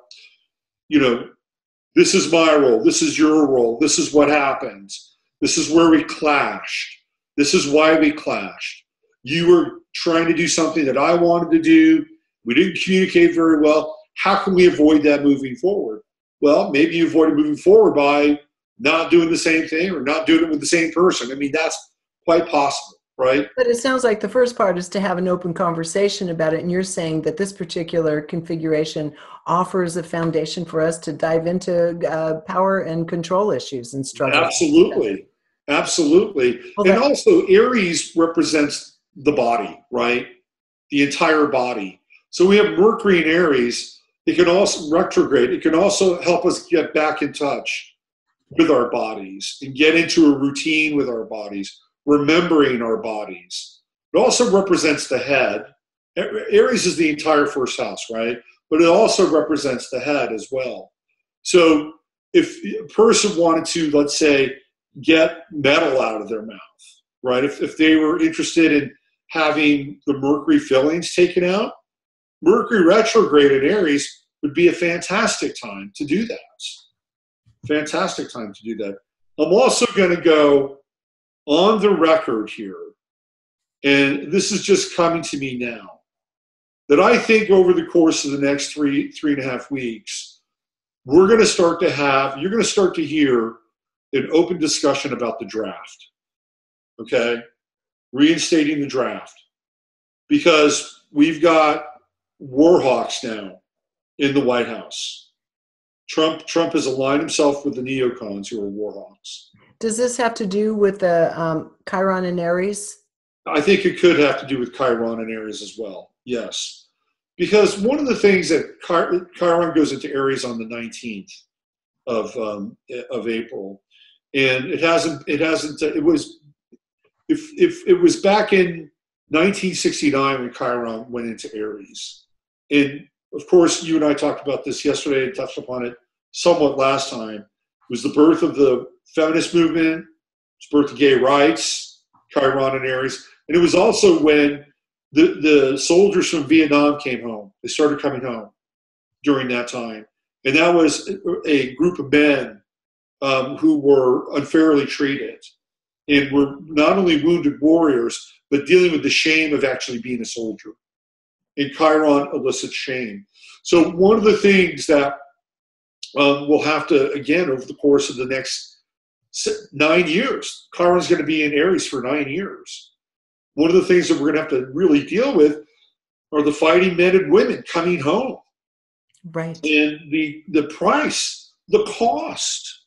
this is my role, this is your role, this is what happened, this is where we clashed, this is why we clashed. You were trying to do something that I wanted to do. We didn't communicate very well. How can we avoid that moving forward? Well, maybe you avoid it moving forward by not doing the same thing or not doing it with the same person. I mean, that's quite possible, right? But it sounds like the first part is to have an open conversation about it. And you're saying that this particular configuration offers a foundation for us to dive into power and control issues and struggles. Absolutely. Absolutely. Well, and also Aries represents the body, right? The entire body. So we have Mercury in Aries. It can also retrograde. It can also help us get back in touch with our bodies and get into a routine with our bodies, remembering our bodies. It also represents the head. Aries is the entire first house, right? But it also represents the head as well. So if a person wanted to, let's say, get metal out of their mouth, right? If they were interested in having the Mercury fillings taken out, Mercury retrograde in Aries would be a fantastic time to do that. Fantastic time to do that. I'm also going to go on the record here, and this is just coming to me now, that I think over the course of the next 3.5 weeks, you're going to start to hear an open discussion about the draft. Okay? Reinstating the draft. Because we've got war hawks now in the White House. Trump has aligned himself with the neocons who are war hawks. Does this have to do with the Chiron and Aries? I think it could have to do with Chiron and Aries as well. Yes. Because one of the things that Chiron goes into Aries on the 19th of April, and it was back in 1969 when Chiron went into Aries. And of course, you and I talked about this yesterday and touched upon it somewhat last time. It was the birth of the feminist movement, it's the birth of gay rights, Chiron and Aries. And it was also when the soldiers from Vietnam came home. They started coming home during that time. And that was a group of men who were unfairly treated and were not only wounded warriors, but dealing with the shame of actually being a soldier. And Chiron elicits shame. So one of the things that we'll have to, again, over the course of the next 9 years, Chiron's going to be in Aries for 9 years. One of the things that we're going to have to really deal with are the fighting men and women coming home. Right. And the price, the cost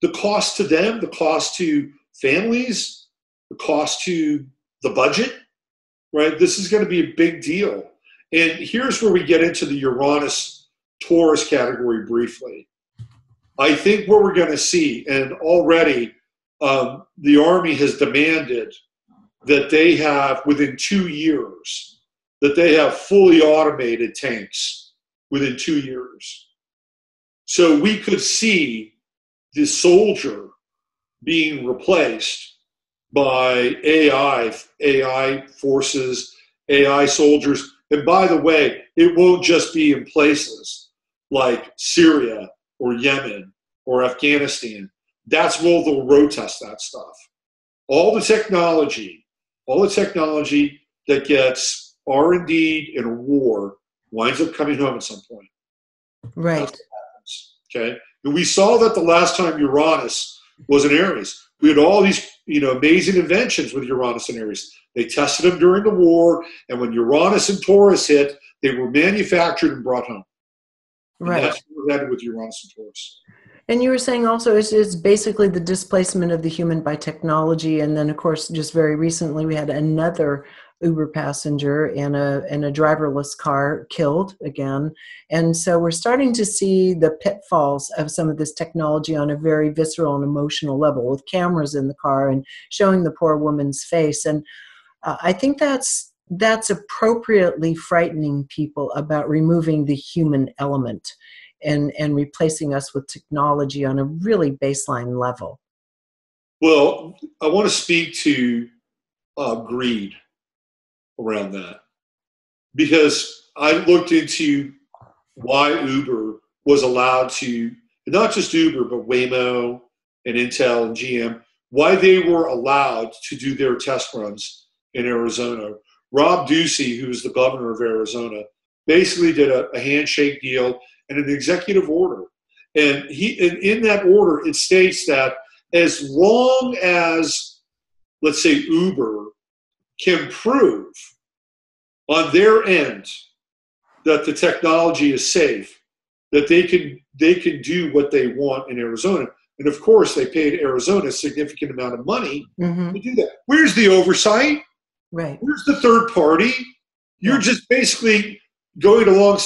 to them, the cost to families, the cost to the budget, right? This is going to be a big deal. And here's where we get into the Uranus-Taurus category briefly. I think what we're going to see, and already the Army has demanded that they have, within 2 years, that they have fully automated tanks within 2 years. So we could see the soldier being replaced by AI forces, AI soldiers. And by the way, it won't just be in places like Syria or Yemen or Afghanistan. That's where they'll road test that stuff. All the technology that gets R&D in a war winds up coming home at some point. Right. That's what happens, okay? And we saw that the last time Uranus was in Aries. We had all these, amazing inventions with Uranus and Aries. They tested them during the war, and when Uranus and Taurus hit, they were manufactured and brought home. Right. And that's what we're headed with Uranus and Taurus. And you were saying also it's basically the displacement of the human by technology. And then, of course, just very recently we had another Uber passenger in a driverless car killed again. And so we're starting to see the pitfalls of some of this technology on a very visceral and emotional level, with cameras in the car and showing the poor woman's face. And I think that's appropriately frightening people about removing the human element and replacing us with technology on a really baseline level. Well, I want to speak to greed around that, because I looked into why Uber was allowed to, not just Uber, but Waymo and Intel and GM, why they were allowed to do their test runs in Arizona. Rob Ducey, who's the governor of Arizona, basically did a handshake deal and an executive order. And in that order, it states that as long as, let's say, Uber can prove on their end that the technology is safe, that they can do what they want in Arizona. And of course, they paid Arizona a significant amount of money to do that. Where's the oversight? Right. Where's the third party? You're just basically going along,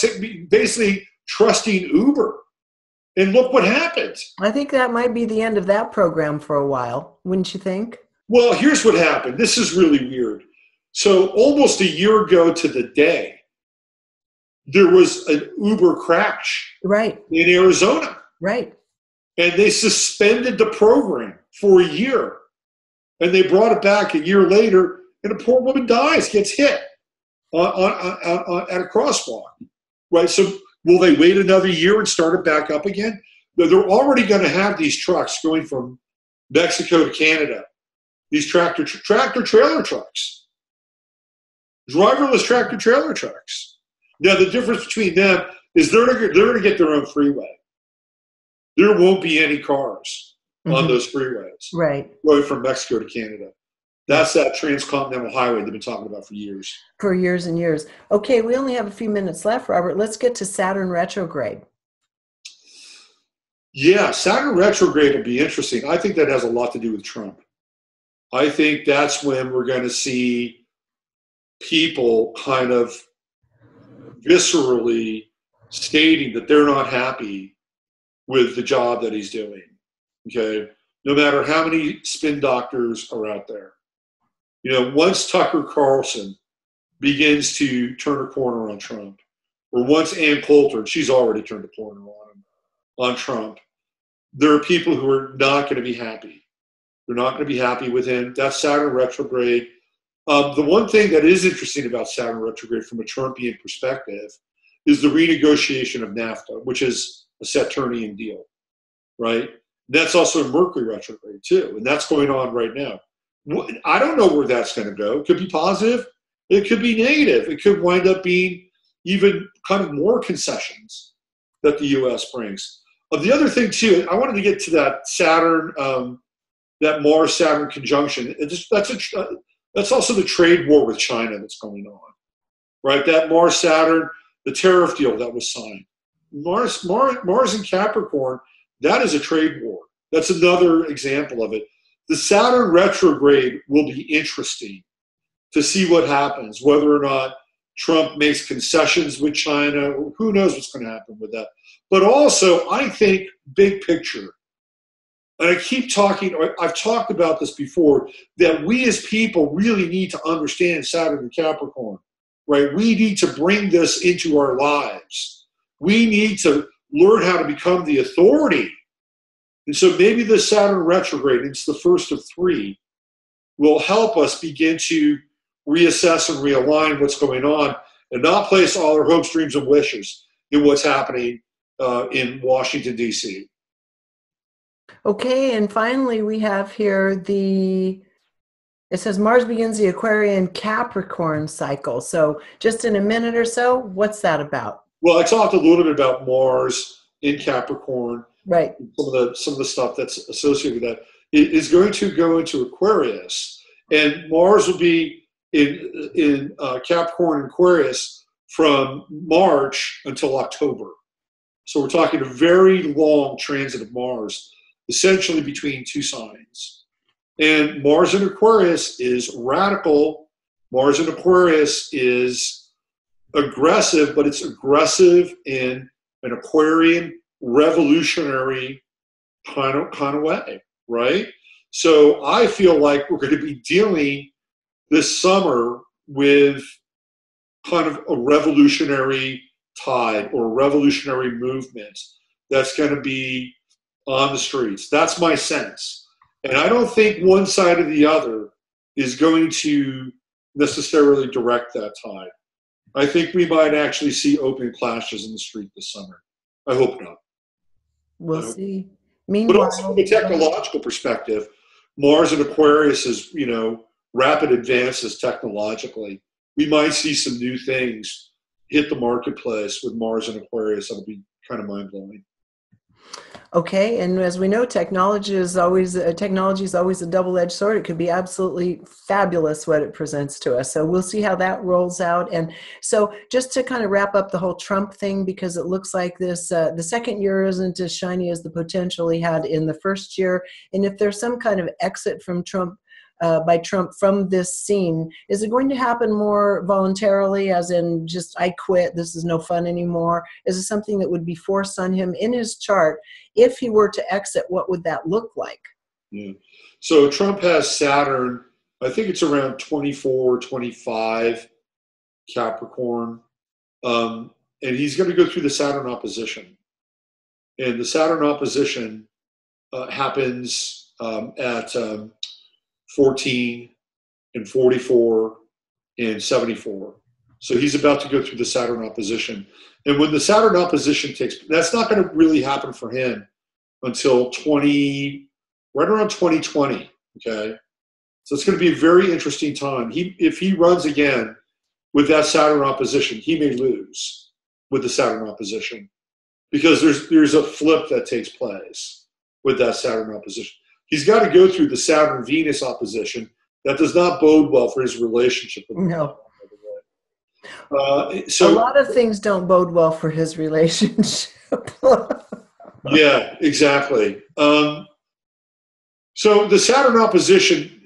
basically trusting Uber. And look what happened. I think that might be the end of that program for a while, wouldn't you think? Well, here's what happened. This is really weird. So almost a year ago to the day, there was an Uber crash in Arizona. Right. And they suspended the program for a year. And they brought it back a year later, and a poor woman dies, gets hit at a crosswalk. Right? So will they wait another year and start it back up again? They're already going to have these trucks going from Mexico to Canada, these tractor trailer trucks, driverless tractor trailer trucks. Now, the difference between them is they're going to get their own freeway. there won't be any cars on Mm-hmm. those freeways Right. going from Mexico to Canada. That's that transcontinental highway they've been talking about for years. For years and years. Okay, we only have a few minutes left, Robert. Let's get to Saturn retrograde. Yeah, Saturn retrograde will be interesting. I think that has a lot to do with Trump. I think that's when we're going to see people kind of viscerally stating that they're not happy with the job that he's doing. Okay, no matter how many spin doctors are out there. You know, once Tucker Carlson begins to turn a corner on Trump, or once Ann Coulter, and she's already turned a corner on Trump, there are people who are not going to be happy. They're not going to be happy with him. That's Saturn retrograde. The one thing that is interesting about Saturn retrograde from a Trumpian perspective is the renegotiation of NAFTA, which is a Saturnian deal, right? That's also Mercury retrograde too, and that's going on right now. I don't know where that's going to go. It could be positive. It could be negative. It could wind up being even kind of more concessions that the U.S. brings. The other thing too, I wanted to get to that Saturn, that Mars-Saturn conjunction. That's also the trade war with China that's going on, right? That Mars-Saturn, the tariff deal that was signed. Mars and Capricorn, that is a trade war. That's another example of it. The Saturn retrograde will be interesting to see what happens, whether or not Trump makes concessions with China. Who knows what's going to happen with that. But also, I think, big picture, and I've talked about this before, that we as people really need to understand Saturn and Capricorn, right? We need to bring this into our lives. We need to learn how to become the authority. And so maybe the Saturn retrograde, it's the first of three, will help us begin to reassess and realign what's going on and not place all our hopes, dreams, and wishes in what's happening in Washington, D.C. Okay, and finally we have here it says Mars begins the Aquarian Capricorn cycle. So just in a minute or so, what's that about? Well, I talked a little bit about Mars in Capricorn. Right. Some of the stuff that's associated with that. It is going to go into Aquarius, and Mars will be in Capricorn and Aquarius from March until October. So we're talking a very long transit of Mars, essentially between two signs. And Mars in Aquarius is radical. Mars in Aquarius is aggressive, but it's aggressive in an Aquarian revolutionary kind of way, right? So I feel like we're going to be dealing this summer with kind of a revolutionary tide or a revolutionary movement that's going to be on the streets. That's my sense. And I don't think one side or the other is going to necessarily direct that tide. I think we might actually see open clashes in the street this summer. I hope not. We'll see. But Meanwhile, also from a technological perspective, Mars and Aquarius is, rapid advances technologically. We might see some new things hit the marketplace with Mars and Aquarius. That'll be kind of mind-blowing. Okay, and as we know, technology is always a double-edged sword. It could be absolutely fabulous what it presents to us. So we'll see how that rolls out. And so just to kind of wrap up the whole Trump thing, because it looks like this, the second year isn't as shiny as the potential he had in the first year. And if there's some kind of exit from Trump, by Trump from this scene, is it going to happen more voluntarily, as in just, I quit, this is no fun anymore? Is it something that would be forced on him in his chart? If he were to exit, what would that look like? Yeah. So Trump has Saturn, I think it's around 24, 25 Capricorn. And he's going to go through the Saturn opposition. And the Saturn opposition happens at 14 and 44 and 74. So he's about to go through the Saturn opposition. And when the Saturn opposition that's not going to really happen for him until right around 2020, okay? So it's going to be a very interesting time. If he runs again with that Saturn opposition, he may lose with the Saturn opposition. because there's a flip that takes place with that Saturn opposition. He's got to go through the Saturn-Venus opposition. That does not bode well for his relationship with No. so a lot of things don't bode well for his relationship. Yeah, exactly. So the Saturn opposition,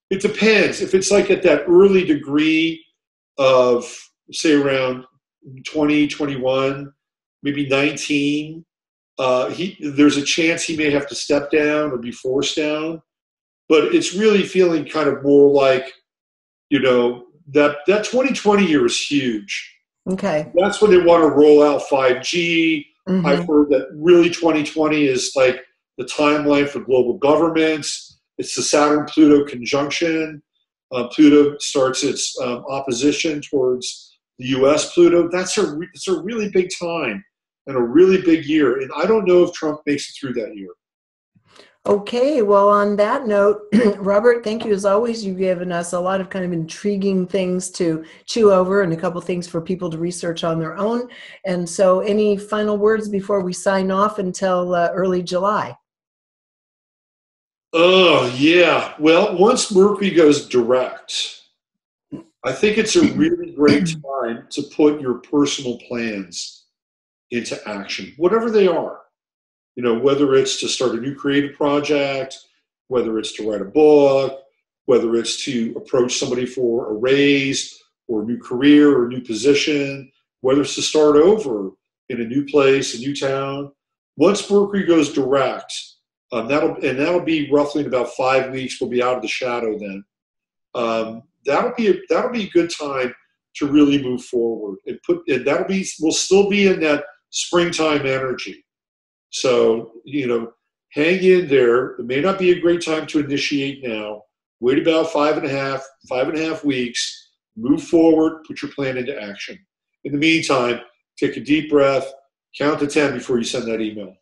it depends. If it's like at that early degree of, say, around 20, 21, maybe 19, there's a chance he may have to step down or be forced down. But it's really feeling kind of more like, that 2020 year is huge. Okay. That's when they want to roll out 5G. Mm-hmm. I've heard that really 2020 is like the timeline for global governments. It's the Saturn-Pluto conjunction. Pluto starts its opposition towards the U.S. Pluto. It's a really big time and a really big year. And I don't know if Trump makes it through that year. Okay, well, on that note, Robert, thank you as always. You've given us a lot of kind of intriguing things to chew over and a couple things for people to research on their own. And so any final words before we sign off until early July? Oh, yeah. Well, once Mercury goes direct, I think it's a really great time to put your personal plans into action, whatever they are. Whether it's to start a new creative project, whether it's to write a book, whether it's to approach somebody for a raise or a new career or a new position, whether it's to start over in a new place, a new town. Once Mercury goes direct, that'll be roughly in about 5 weeks. We'll be out of the shadow then. That'll be a good time to really move forward we'll still be in that springtime energy. So, hang in there. It may not be a great time to initiate now. Wait about 5.5 weeks, move forward, put your plan into action. In the meantime, take a deep breath, count to 10 before you send that email.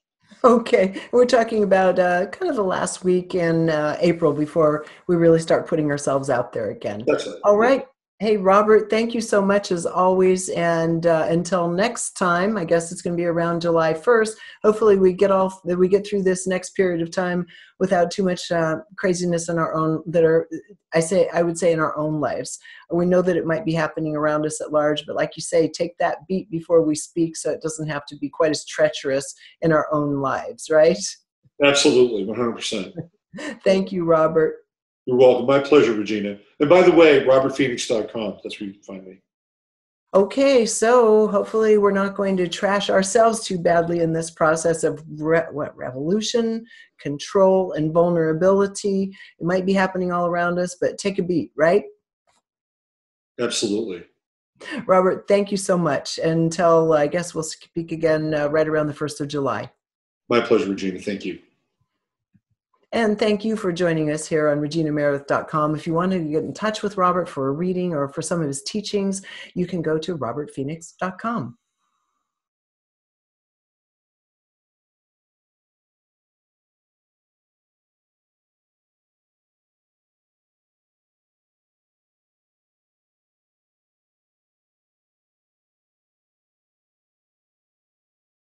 Okay. We're talking about kind of the last week in April before we really start putting ourselves out there again. That's it. All right. Hey, Robert, thank you so much as always. And until next time, I guess it's going to be around July 1st. Hopefully we get through this next period of time without too much craziness in our own, I would say in our own lives. We know that it might be happening around us at large, but like you say, take that beat before we speak so it doesn't have to be quite as treacherous in our own lives, right? Absolutely, 100%. Thank you, Robert. You're welcome. My pleasure, Regina. And by the way, robertphoenix.com. That's where you can find me. Okay, so hopefully we're not going to trash ourselves too badly in this process of revolution, control, and vulnerability. It might be happening all around us, but take a beat, right? Absolutely. Robert, thank you so much. Until I guess we'll speak again right around the 1st of July. My pleasure, Regina. Thank you. And thank you for joining us here on reginameredith.com. If you want to get in touch with Robert for a reading or for some of his teachings, you can go to robertphoenix.com.